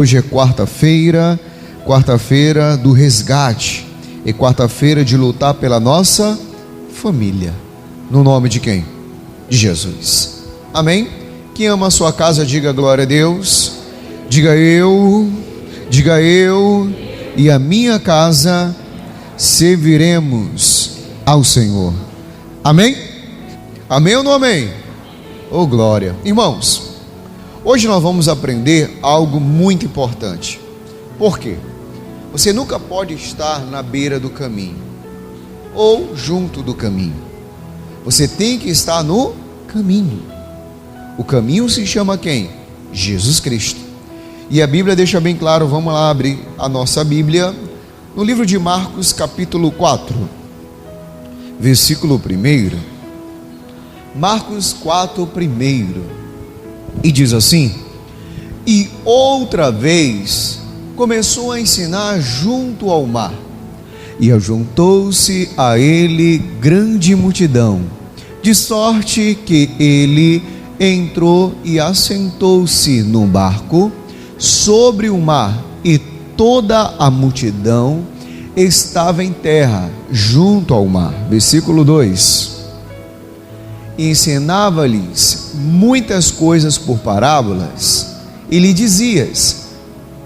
Hoje é quarta-feira do resgate, é quarta-feira de lutar pela nossa família. No nome de quem? De Jesus. Amém? Quem ama a sua casa, diga glória a Deus. Diga eu e a minha casa serviremos ao Senhor. Amém? Amém ou não amém? Oh glória. Irmãos, hoje nós vamos aprender algo muito importante. Por quê? Você nunca pode estar na beira do caminho ou junto do caminho. Você tem que estar no caminho. O caminho se chama quem? Jesus Cristo. E a Bíblia deixa bem claro, vamos lá abrir a nossa Bíblia no livro de Marcos, capítulo 4, versículo 1. Marcos 4, 1. E diz assim: e outra vez começou a ensinar junto ao mar, e ajuntou-se a ele grande multidão, de sorte que ele entrou e assentou-se no barco sobre o mar, e toda a multidão estava em terra junto ao mar. Versículo 2. Ensinava-lhes muitas coisas por parábolas, e lhe dizias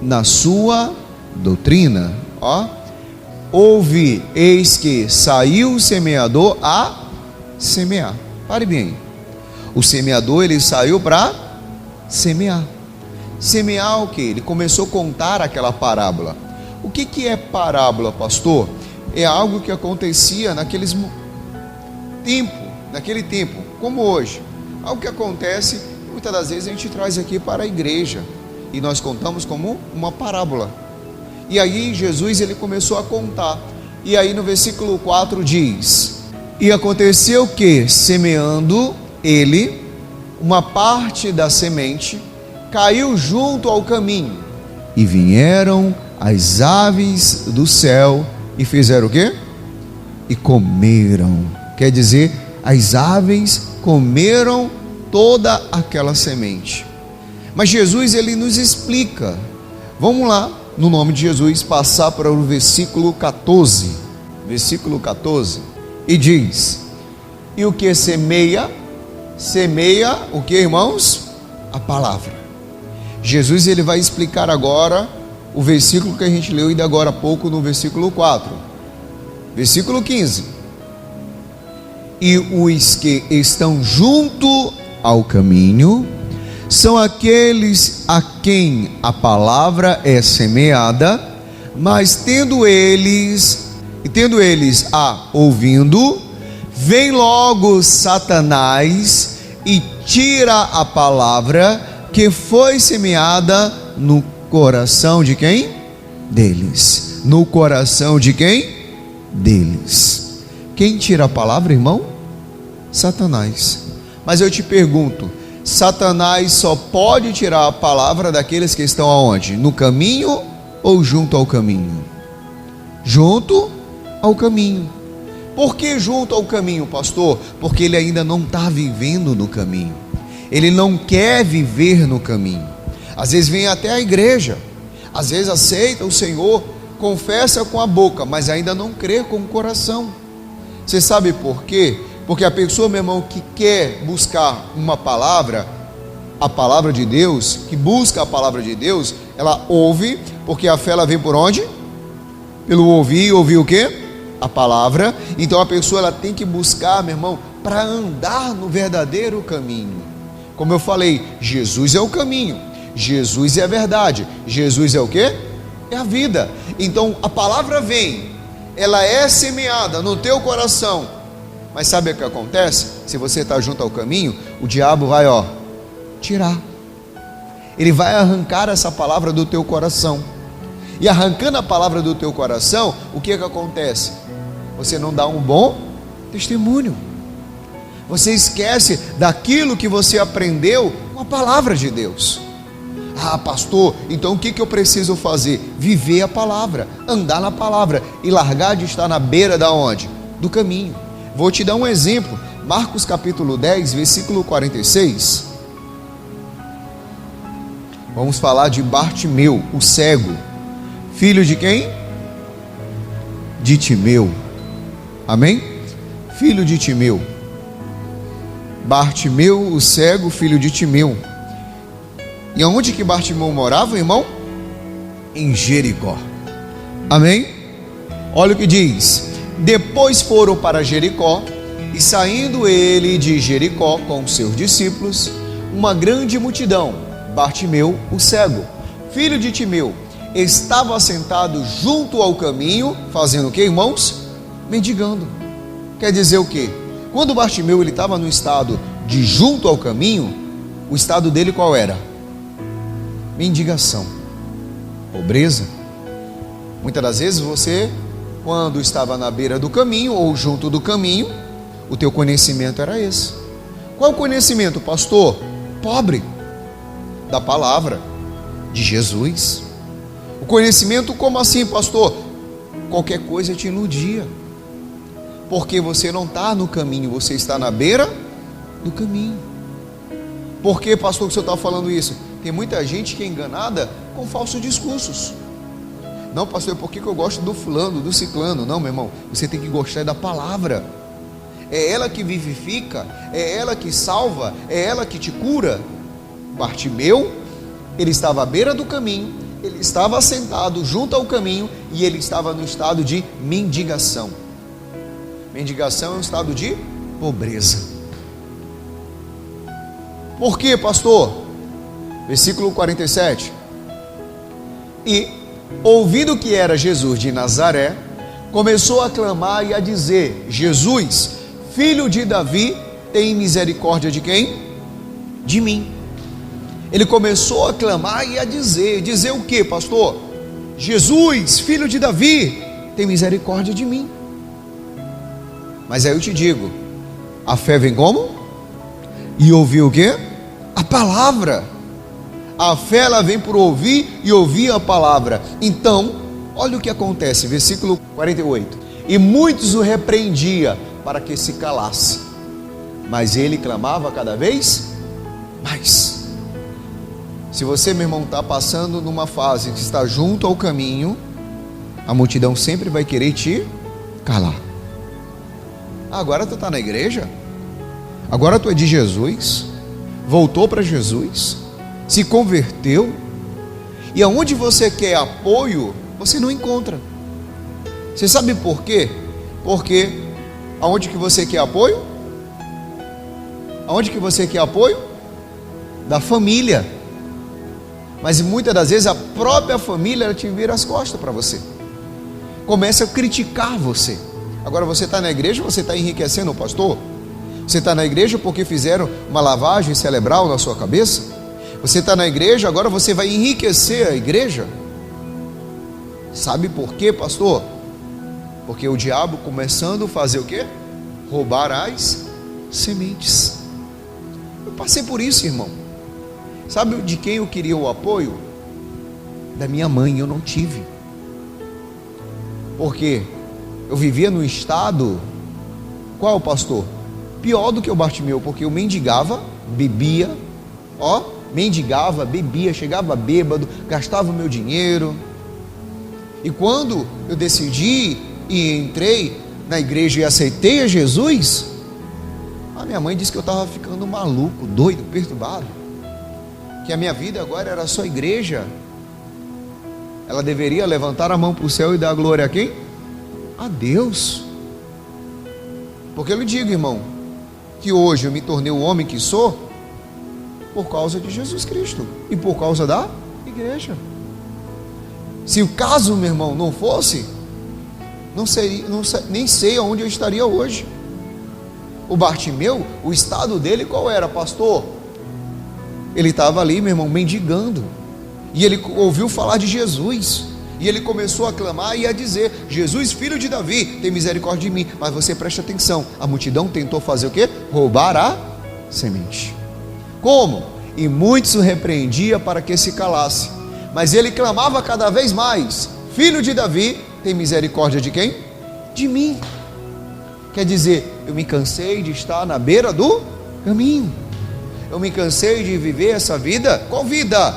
na sua doutrina, ouve, eis que saiu o semeador a semear. Pare bem, o semeador, ele saiu para semear. Semear o que? Ele começou a contar aquela parábola. O que é parábola, pastor? É algo que acontecia naquele tempo, como hoje. Algo que acontece, muitas das vezes a gente traz aqui para a igreja e nós contamos como uma parábola. E aí Jesus, ele começou a contar. E aí no versículo 4 diz: e aconteceu que, semeando ele, uma parte da semente caiu junto ao caminho, e vieram as aves do céu e fizeram o quê? E comeram. Quer dizer, as aves comeram toda aquela semente. Mas Jesus, ele nos explica. Vamos lá, no nome de Jesus, passar para o versículo 14. Versículo 14. E diz: e o que semeia? Semeia o que, irmãos? A palavra. Jesus, ele vai explicar agora o versículo que a gente leu ainda agora há pouco, no versículo 4. Versículo 15. E os que estão junto ao caminho são aqueles a quem a palavra é semeada, mas tendo eles ouvindo, vem logo Satanás e tira a palavra que foi semeada no coração de quem? Deles. No coração de quem? Deles. Quem tira a palavra, irmão? Satanás. Mas eu te pergunto, Satanás só pode tirar a palavra daqueles que estão aonde? No caminho ou junto ao caminho? Junto ao caminho. Por que junto ao caminho, pastor? Porque ele ainda não está vivendo no caminho. Ele não quer viver no caminho. Às vezes vem até a igreja, às vezes aceita o Senhor, confessa com a boca, mas ainda não crê com o coração. Você sabe por quê? Porque a pessoa, meu irmão, que quer buscar uma palavra, a palavra de Deus, que busca a palavra de Deus, ela ouve, porque a fé, ela vem por onde? Pelo ouvir. Ouvir o quê? A palavra. Então a pessoa, ela tem que buscar, meu irmão, para andar no verdadeiro caminho. Como eu falei, Jesus é o caminho, Jesus é a verdade, Jesus é o quê? É a vida. Então a palavra vem, ela é semeada no teu coração. Mas sabe o que acontece? Se você está junto ao caminho, o diabo vai tirar. Ele vai arrancar essa palavra do teu coração. E arrancando a palavra do teu coração, o que acontece? Você não dá um bom testemunho. Você esquece daquilo que você aprendeu com a palavra de Deus. Ah, pastor, então o que eu preciso fazer? Viver a palavra, andar na palavra e largar de estar na beira da onde? Do caminho. Vou te dar um exemplo. Marcos capítulo 10, versículo 46. Vamos falar de Bartimeu, o cego. Filho de quem? De Timeu. Amém? Filho de Timeu. Bartimeu, o cego, filho de Timeu. E aonde que Bartimeu morava, irmão? Em Jericó. Amém? Olha o que diz: depois foram para Jericó, e saindo ele de Jericó com seus discípulos, uma grande multidão, Bartimeu, o cego, filho de Timeu, estava sentado junto ao caminho, fazendo o que, irmãos? Mendigando. Quer dizer o quê? Quando Bartimeu ele estava no estado de junto ao caminho, o estado dele qual era? Mendigação, pobreza. Muitas das vezes você, quando estava na beira do caminho ou junto do caminho, o teu conhecimento era esse. Qual o conhecimento, pastor? Pobre da palavra de Jesus. O conhecimento como assim, pastor? Qualquer coisa te iludia, porque você não está no caminho, você está na beira do caminho. Por que, pastor, que o senhor está falando isso? Tem muita gente que é enganada com falsos discursos. Não, pastor, por que eu gosto do fulano, do ciclano? Não, meu irmão, você tem que gostar da palavra. É ela que vivifica, é ela que salva, é ela que te cura. Bartimeu, ele estava à beira do caminho, ele estava sentado junto ao caminho e ele estava no estado de mendigação. Mendigação é um estado de pobreza. Por quê, pastor? Versículo 47. E, ouvindo que era Jesus de Nazaré, começou a clamar e a dizer: Jesus, filho de Davi, tem misericórdia de quem? De mim. Ele começou a clamar e a dizer o que, pastor? Jesus, filho de Davi, tem misericórdia de mim. Mas aí eu te digo, a fé vem como? E ouvir o quê? A palavra. A fé ela vem por ouvir e ouvir a palavra. Então, olha o que acontece, versículo 48. E muitos o repreendia para que se calasse, mas ele clamava cada vez mais. Se você, meu irmão, está passando numa fase que está junto ao caminho, a multidão sempre vai querer te calar. Agora tu está na igreja? Agora tu é de Jesus? Voltou para Jesus? Se converteu? E aonde você quer apoio, você não encontra. Você sabe por quê? Porque aonde que você quer apoio? Aonde que você quer apoio? Da família. Mas muitas das vezes a própria família ela te vira as costas para você. Começa a criticar você. Agora você está na igreja, você está enriquecendo o pastor? Você está na igreja porque fizeram uma lavagem cerebral na sua cabeça? Você está na igreja, agora você vai enriquecer a igreja? Sabe por quê, pastor? Porque o diabo começando a fazer o quê? Roubar as sementes. Eu passei por isso, irmão. Sabe de quem eu queria o apoio? Da minha mãe, eu não tive. Porque eu vivia num estado, qual, pastor? Pior do que o Bartimeu, porque eu mendigava, bebia, mendigava, bebia, chegava bêbado, gastava o meu dinheiro. E quando eu decidi e entrei na igreja e aceitei a Jesus, a minha mãe disse que eu estava ficando maluco, doido, perturbado, que a minha vida agora era só igreja. Ela deveria levantar a mão para o céu e dar glória a quem? A Deus. Porque eu lhe digo, irmão, que hoje eu me tornei o homem que sou por causa de Jesus Cristo e por causa da igreja. Se o caso, meu irmão, não fosse, nem sei aonde eu estaria hoje. O Bartimeu, o estado dele qual era, pastor? Ele estava ali, meu irmão, mendigando, e ele ouviu falar de Jesus, e ele começou a clamar e a dizer: Jesus, filho de Davi, tem misericórdia de mim. Mas você preste atenção, a multidão tentou fazer o quê? Roubar a semente. Como? E muitos o repreendia para que se calasse, mas ele clamava cada vez mais: filho de Davi, tem misericórdia de quem? De mim. Quer dizer, eu me cansei de estar na beira do caminho. Eu me cansei de viver essa vida. Qual vida?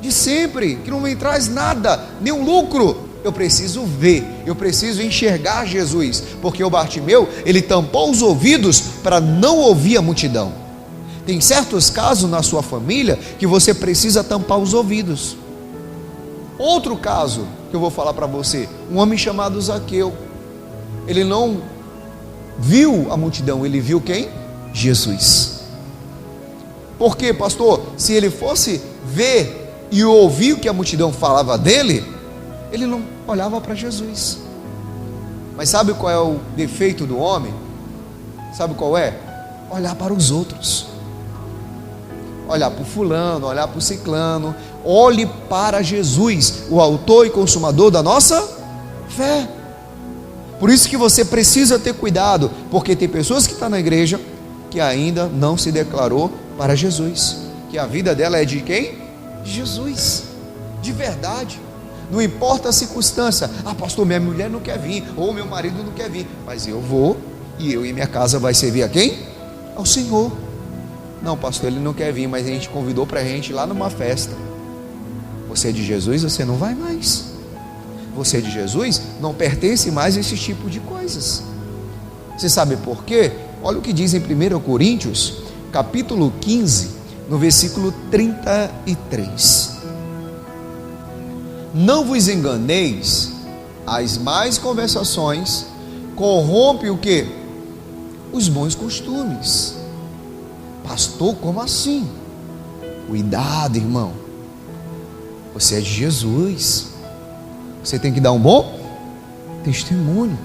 de sempre, que não me traz nada, nenhum lucro. Eu preciso ver, eu preciso enxergar Jesus, porque o Bartimeu, ele tampou os ouvidos para não ouvir a multidão. Tem certos casos na sua família que você precisa tampar os ouvidos. Outro caso que eu vou falar para você, um homem chamado Zaqueu, ele não viu a multidão, ele viu quem? Jesus. Por quê, pastor? Se ele fosse ver e ouvir o que a multidão falava dele, ele não olhava para Jesus. Mas sabe qual é o defeito do homem? Sabe qual é? Olhar para os outros, olhar para o fulano, olhar para o ciclano. Olhe para Jesus, o autor e consumador da nossa fé. Por isso que você precisa ter cuidado, porque tem pessoas que estão na igreja que ainda não se declarou para Jesus, que a vida dela é de quem? De Jesus, de verdade. Não importa a circunstância. Ah, pastor, minha mulher não quer vir, ou meu marido não quer vir, mas eu vou, e eu e minha casa vai servir a quem? Ao Senhor. Não, pastor, ele não quer vir, mas a gente convidou para a gente ir lá numa festa. Você é de Jesus, você não vai mais. Você é de Jesus, não pertence mais a esse tipo de coisas. Você sabe por quê? Olha o que diz em 1 Coríntios, capítulo 15, no versículo 33. Não vos enganeis, as más conversações corrompem o quê? Os bons costumes. Pastor, como assim? Cuidado, irmão. Você é de Jesus. Você tem que dar um bom testemunho.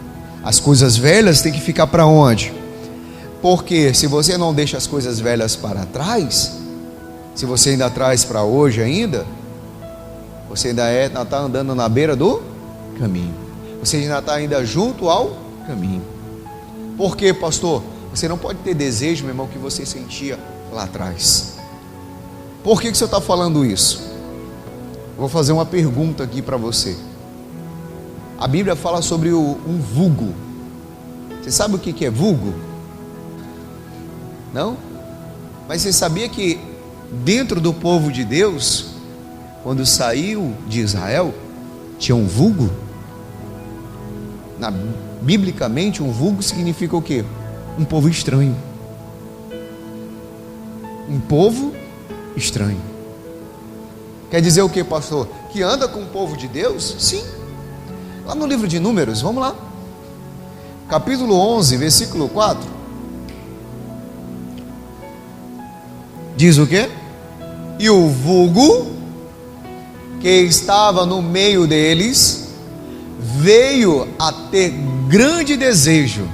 As coisas velhas têm que ficar para onde? Porque se você não deixa as coisas velhas para trás, se você ainda traz para hoje ainda, você ainda está andando na beira do caminho. Você ainda está ainda junto ao caminho. Por quê, pastor? Você não pode ter desejo, meu irmão, que você sentia lá atrás. Por que o senhor está falando isso? Vou fazer uma pergunta aqui para você. A Bíblia fala sobre um vulgo. Você sabe o que é vulgo? Não? Mas você sabia que dentro do povo de Deus, quando saiu de Israel, tinha um vulgo? Biblicamente, um vulgo significa o quê? Um povo estranho. Um povo estranho. Quer dizer o que, pastor? Que anda com o povo de Deus? Sim. Lá no livro de Números, vamos lá. Capítulo 11, versículo 4. Diz o quê? E o vulgo que estava no meio deles veio a ter grande desejo,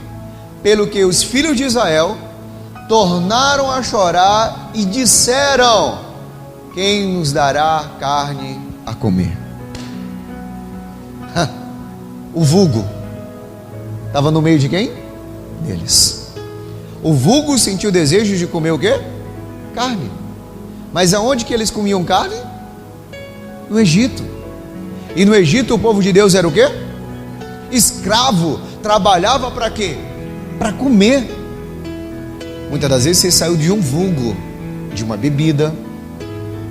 pelo que os filhos de Israel tornaram a chorar e disseram: quem nos dará carne a comer? O vulgo estava no meio de quem? Deles. O vulgo sentiu desejo de comer o quê? Carne. Mas aonde que eles comiam carne? No Egito. E no Egito o povo de Deus era o quê? Escravo. Trabalhava para quê? Para comer. Muitas das vezes você saiu de um vulgo, de uma bebida,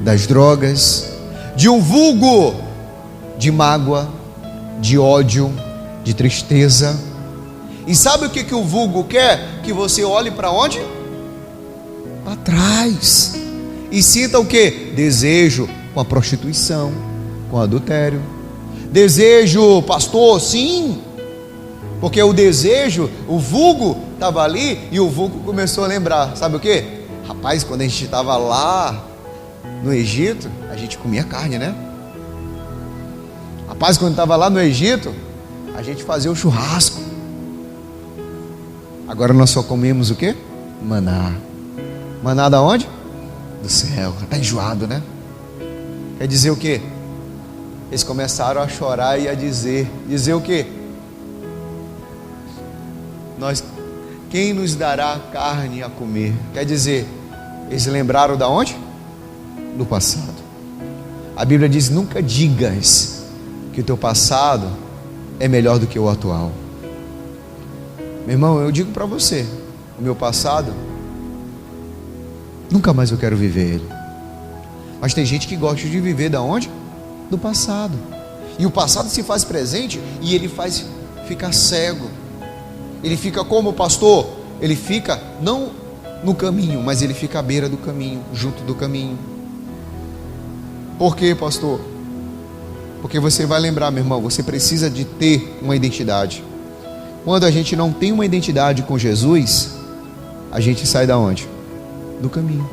das drogas, de um vulgo de mágoa, de ódio, de tristeza. E sabe o que o vulgo quer? Que você olhe para onde? Para trás. E sinta o que? Desejo com a prostituição, com o adultério. Desejo, pastor, sim. Porque o desejo, o vulgo estava ali e o vulgo começou a lembrar. Sabe o que? Rapaz, quando a gente estava lá no Egito, a gente comia carne, né? Rapaz, quando estava lá no Egito, a gente fazia o churrasco. Agora nós só comemos o quê? Maná. Maná da onde? Do céu. Está enjoado, né? Quer dizer o quê? Eles começaram a chorar e a dizer o quê? Quem nos dará carne a comer? Quer dizer, eles lembraram da onde? Do passado. A Bíblia diz: nunca digas que o teu passado é melhor do que o atual. Meu irmão, eu digo para você, o meu passado, nunca mais eu quero viver ele. Mas tem gente que gosta de viver da onde? Do passado. E o passado se faz presente e ele faz ficar cego. Ele fica como pastor? Ele fica não no caminho, mas ele fica à beira do caminho, junto do caminho. Por quê, pastor? Porque você vai lembrar, meu irmão, você precisa de ter uma identidade. Quando a gente não tem uma identidade com Jesus, a gente sai da onde? Do caminho.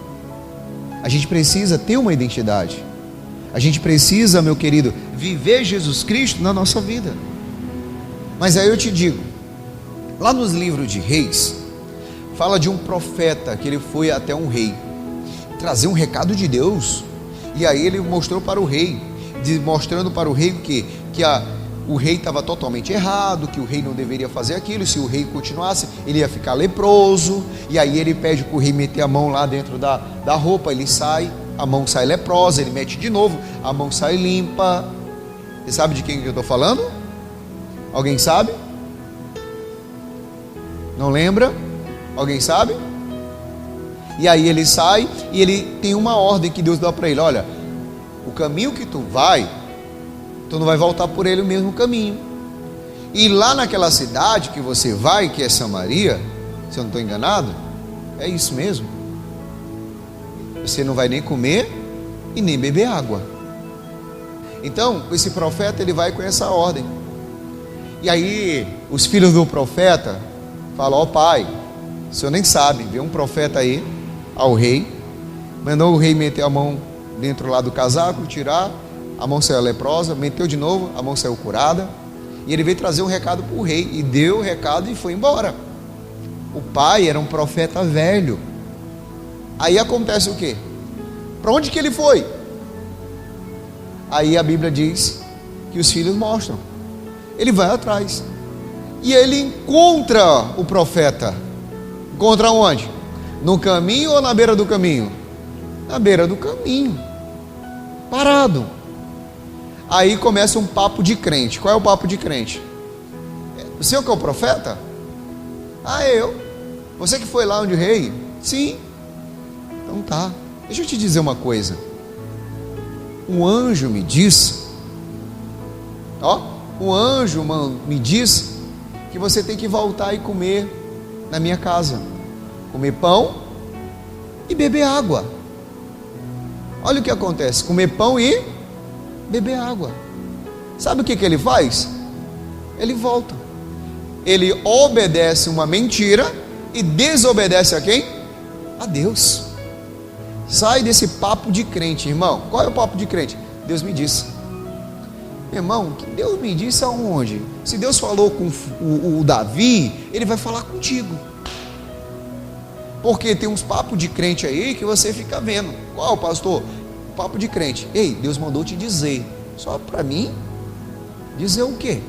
A gente precisa ter uma identidade. A gente precisa, meu querido, viver Jesus Cristo na nossa vida. Mas aí eu te digo, lá nos livros de Reis, fala de um profeta que ele foi até um rei trazer um recado de Deus. E aí ele mostrou para o rei, mostrando para o rei o rei estava totalmente errado, que o rei não deveria fazer aquilo. Se o rei continuasse, ele ia ficar leproso. E aí ele pede para o rei meter a mão lá dentro da roupa. Ele sai, a mão sai leprosa, ele mete de novo, a mão sai limpa. Você sabe de quem que eu estou falando? Alguém sabe? Não lembra? Alguém sabe? E aí ele sai e ele tem uma ordem que Deus dá para ele: olha, o caminho que tu vai, tu não vai voltar por ele o mesmo caminho. E lá naquela cidade que você vai, que é Samaria, se eu não estou enganado, é isso mesmo. Você não vai nem comer e nem beber água. Então, esse profeta, ele vai com essa ordem. E aí, os filhos do profeta falam: ó pai, o senhor nem sabe, veio um profeta aí ao rei, mandou o rei meter a mão dentro lá do casaco, tirar, a mão saiu leprosa, meteu de novo, a mão saiu curada, e ele veio trazer um recado para o rei, e deu o recado e foi embora. O pai era um profeta velho. Aí acontece o quê? Para onde que ele foi? Aí a Bíblia diz que os filhos mostram. Ele vai atrás, e ele encontra o profeta. Encontra onde? No caminho ou na beira do caminho? Na beira do caminho, parado. Aí começa um papo de crente. Qual é o papo de crente? O senhor que é o profeta? Ah, eu. Você que foi lá onde o rei? Sim. Então tá. Deixa eu te dizer uma coisa. Um anjo me disse, me disse que você tem que voltar e comer na minha casa, comer pão e beber água. Olha o que acontece: comer pão e beber água. Sabe o que ele faz? Ele volta. Ele obedece uma mentira e desobedece a quem? A Deus. Sai desse papo de crente, irmão. Qual é o papo de crente? Deus me disse. Irmão, que Deus me disse aonde? Se Deus falou com o Davi, ele vai falar contigo. Porque tem uns papos de crente aí que você fica vendo. Qual, pastor? Papo de crente. Ei, Deus mandou te dizer. Só para mim? Dizer o quê?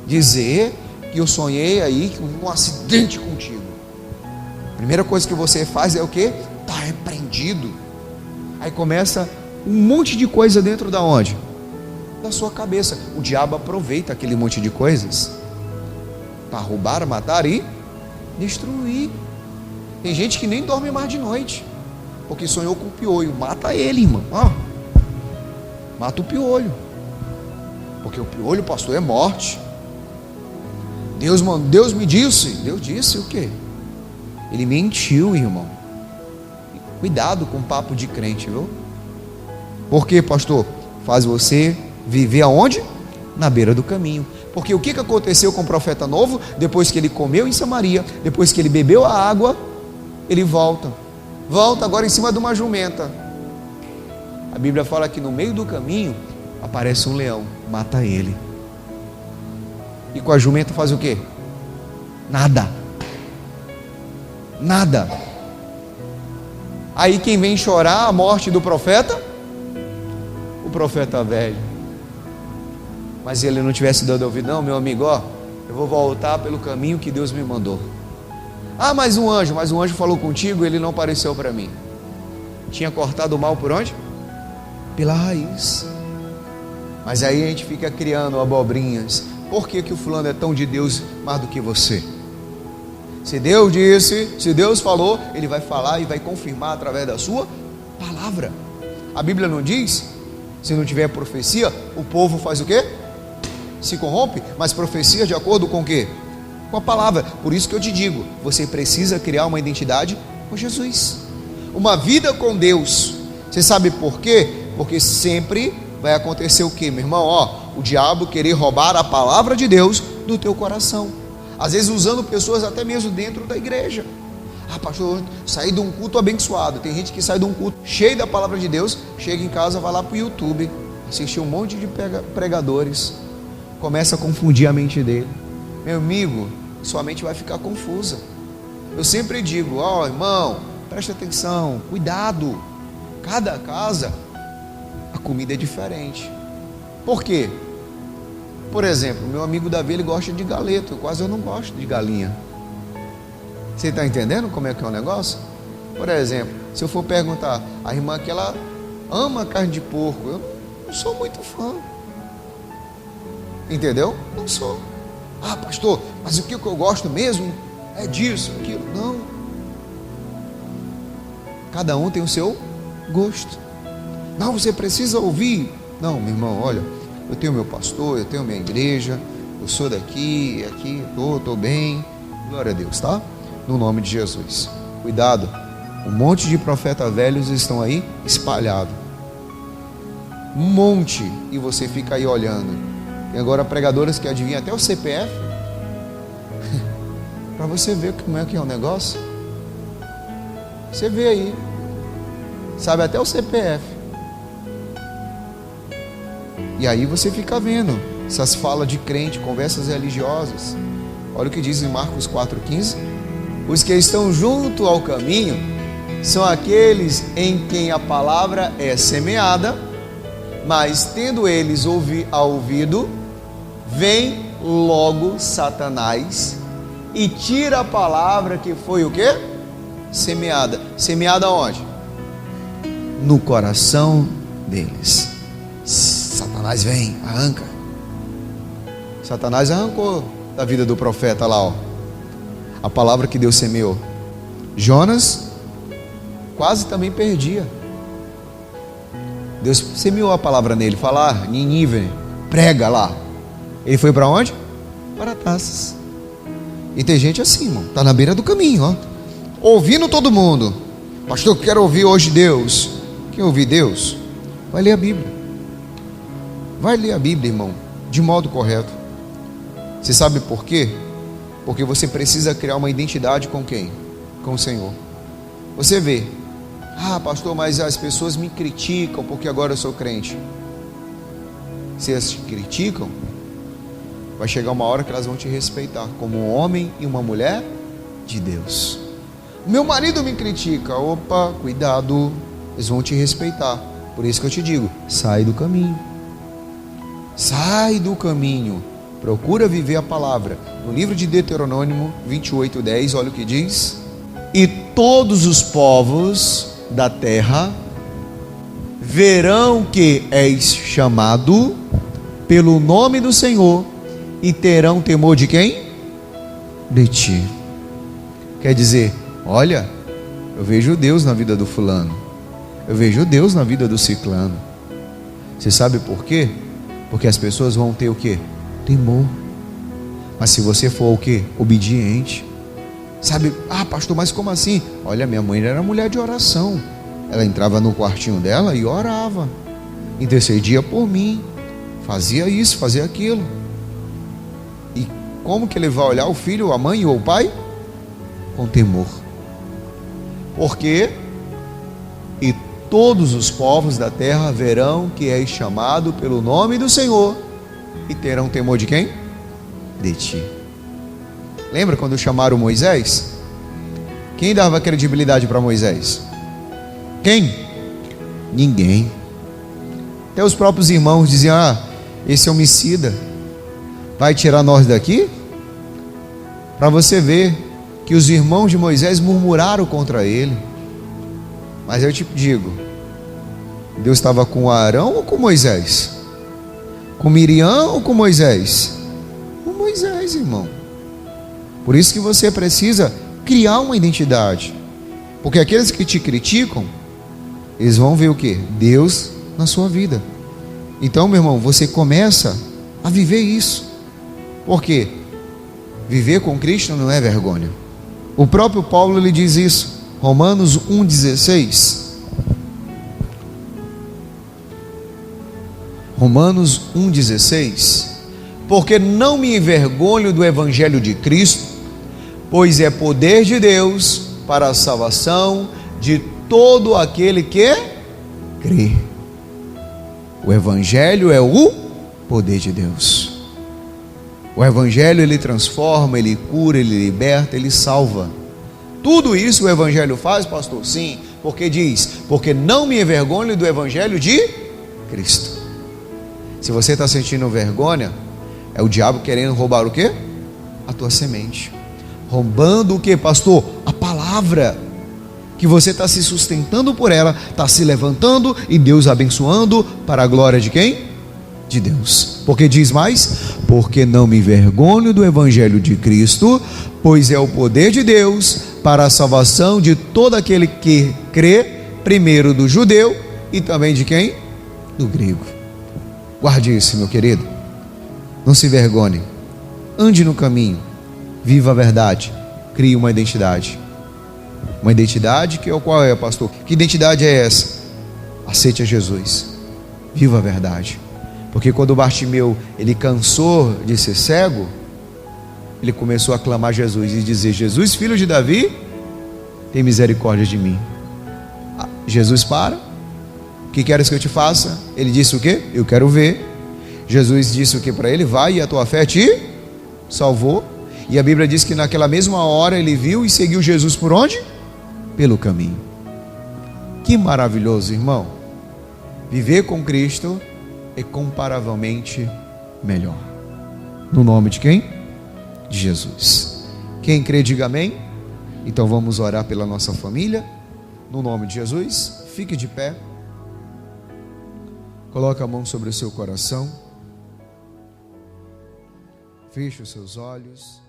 Dizer que eu sonhei aí com um acidente contigo. Primeira coisa que você faz é o quê? Tá repreendido. Aí começa um monte de coisa dentro da onde? Da sua cabeça. O diabo aproveita aquele monte de coisas para roubar, matar e destruir. Tem gente que nem dorme mais de noite, porque sonhou com o piolho. Mata ele, irmão. Mata o piolho. Porque o piolho, pastor, é morte. Deus me disse. Deus disse o quê? Ele mentiu, irmão. Cuidado com o papo de crente, viu? Por quê, pastor? Faz você viver aonde? Na beira do caminho. Porque o que aconteceu com o profeta novo? Depois que ele comeu em Samaria, depois que ele bebeu a água, ele volta agora em cima de uma jumenta. A Bíblia fala que no meio do caminho aparece um leão, mata ele. E com a jumenta faz o quê? Nada. Aí quem vem chorar a morte do profeta? O profeta velho. Mas se ele não tivesse dado ouvido: não, meu amigo, eu vou voltar pelo caminho que Deus me mandou. Mas um anjo falou contigo, ele não apareceu para mim. Tinha cortado o mal por onde? Pela raiz. Mas aí a gente fica criando abobrinhas. Por que o fulano é tão de Deus mais do que você? Se Deus disse, se Deus falou, ele vai falar e vai confirmar através da sua palavra. A Bíblia não diz, se não tiver profecia, o povo faz o quê? Se corrompe, mas profecia de acordo com o quê? Com a palavra. Por isso que eu te digo, você precisa criar uma identidade com Jesus, uma vida com Deus. Você sabe por quê? Porque sempre vai acontecer o quê, meu irmão? O diabo querer roubar a palavra de Deus do teu coração, às vezes usando pessoas até mesmo dentro da igreja. Pastor, saí de um culto abençoado. Tem gente que sai de um culto cheio da palavra de Deus, chega em casa, vai lá para o YouTube, assistir um monte de pregadores, começa a confundir a mente dele. Meu amigo, sua mente vai ficar confusa. Eu sempre digo, irmão, preste atenção, cuidado. Cada casa, a comida é diferente. Por quê? Por exemplo, meu amigo Davi, ele gosta de galeto, eu não gosto de galinha. Você está entendendo como é que é o negócio? Por exemplo, se eu for perguntar, a irmã que ela ama carne de porco, eu não sou muito fã. Entendeu? Não sou. Pastor, mas o que eu gosto mesmo é disso, aquilo. Não. Cada um tem o seu gosto. Não, você precisa ouvir. Não, meu irmão, olha, eu tenho meu pastor, eu tenho minha igreja, eu sou daqui, estou bem. Glória a Deus, tá? No nome de Jesus. Cuidado, um monte de profetas velhos estão aí espalhados. Um monte, e você fica aí olhando. Tem agora pregadoras que adivinham até o CPF, para você ver como é que é o negócio. Você vê aí, sabe até o CPF. E aí você fica vendo essas falas de crente, conversas religiosas. Olha o que diz em Marcos 4,15. Os que estão junto ao caminho são aqueles em quem a palavra é semeada, mas tendo eles ouvido, vem logo Satanás e tira a palavra que foi o quê? Semeada. Semeada onde? No coração deles. Satanás vem, arranca. Satanás arrancou da vida do profeta lá, a palavra que Deus semeou. Jonas quase também perdia. Deus semeou a palavra nele, falar, Nínive, prega lá. Ele foi para onde? Para Tarsas. E tem gente assim, irmão, está na beira do caminho, ouvindo todo mundo. Pastor, eu quero ouvir hoje Deus. Quer ouvir Deus? Vai ler a Bíblia. Vai ler a Bíblia, irmão, de modo correto. Você sabe por quê? Porque você precisa criar uma identidade com quem? Com o Senhor. Você vê, pastor, mas as pessoas me criticam porque agora eu sou crente. Se elas te criticam, vai chegar uma hora que elas vão te respeitar como um homem e uma mulher de Deus. Meu marido me critica, cuidado, eles vão te respeitar. Por isso que eu te digo, sai do caminho. Sai do caminho. Procura viver a palavra. No livro de Deuteronômio 28:10, olha o que diz: e todos os povos da terra verão que és chamado pelo nome do Senhor e terão temor de quem? De ti. Quer dizer, olha, eu vejo Deus na vida do fulano, eu vejo Deus na vida do ciclano. Você sabe por quê? Porque as pessoas vão ter o quê? Temor. Mas se você for o quê? Obediente. Sabe, pastor, mas como assim? Olha, minha mãe era mulher de oração. Ela entrava no quartinho dela e orava, intercedia por mim, fazia isso, fazia aquilo. E como que ele vai olhar o filho, a mãe ou o pai? Com temor. Por quê? E todos os povos da terra verão que és chamado pelo nome do Senhor e terão temor de quem? De ti. Lembra quando chamaram Moisés? Quem dava credibilidade para Moisés? Quem? Ninguém. Até os próprios irmãos diziam: esse homicida vai tirar nós daqui? Para você ver que os irmãos de Moisés murmuraram contra ele. Mas eu te digo, Deus estava com Arão ou com Moisés? Com Miriam ou com Moisés? Com Moisés, irmão. Por isso que você precisa criar uma identidade. Porque aqueles que te criticam, eles vão ver o quê? Deus na sua vida. Então, meu irmão, você começa a viver isso. Por quê? Viver com Cristo não é vergonha. O próprio Paulo, ele diz isso, Romanos 1,16. Romanos 1,16. Porque não me envergonho do evangelho de Cristo, pois é poder de Deus para a salvação de todo aquele que crê. O evangelho é o poder de Deus. O evangelho, ele transforma, ele cura, ele liberta, ele salva. Tudo isso o evangelho faz, pastor? Sim, porque diz, porque não me envergonho do evangelho de Cristo. Se você está sentindo vergonha, é o diabo querendo roubar o quê? A tua semente. Roubando o quê, pastor? A palavra. Que você está se sustentando por ela, está se levantando e Deus abençoando para a glória de quem? De Deus. Porque diz mais, porque não me envergonho do evangelho de Cristo, pois é o poder de Deus para a salvação de todo aquele que crê, primeiro do judeu e também de quem? Do grego. Guarde isso, meu querido. Não se envergonhe. Ande no caminho. Viva a verdade. Crie uma identidade. Uma identidade que é o qual é, pastor? Que identidade é essa? Aceite a Jesus. Viva a verdade. Porque quando Bartimeu, ele cansou de ser cego, ele começou a clamar Jesus e dizer, Jesus, filho de Davi, tem misericórdia de mim. Jesus para. O que queres que eu te faça? Ele disse o quê? Eu quero ver. Jesus disse o que para ele? Vai, e a tua fé te salvou. E a Bíblia diz que naquela mesma hora ele viu e seguiu Jesus por onde? Pelo caminho. Que maravilhoso, irmão. Viver com Cristo é comparavelmente melhor. No nome de quem? De Jesus. Quem crê, diga amém. Então vamos orar pela nossa família. No nome de Jesus, fique de pé. Coloque a mão sobre o seu coração. Feche os seus olhos.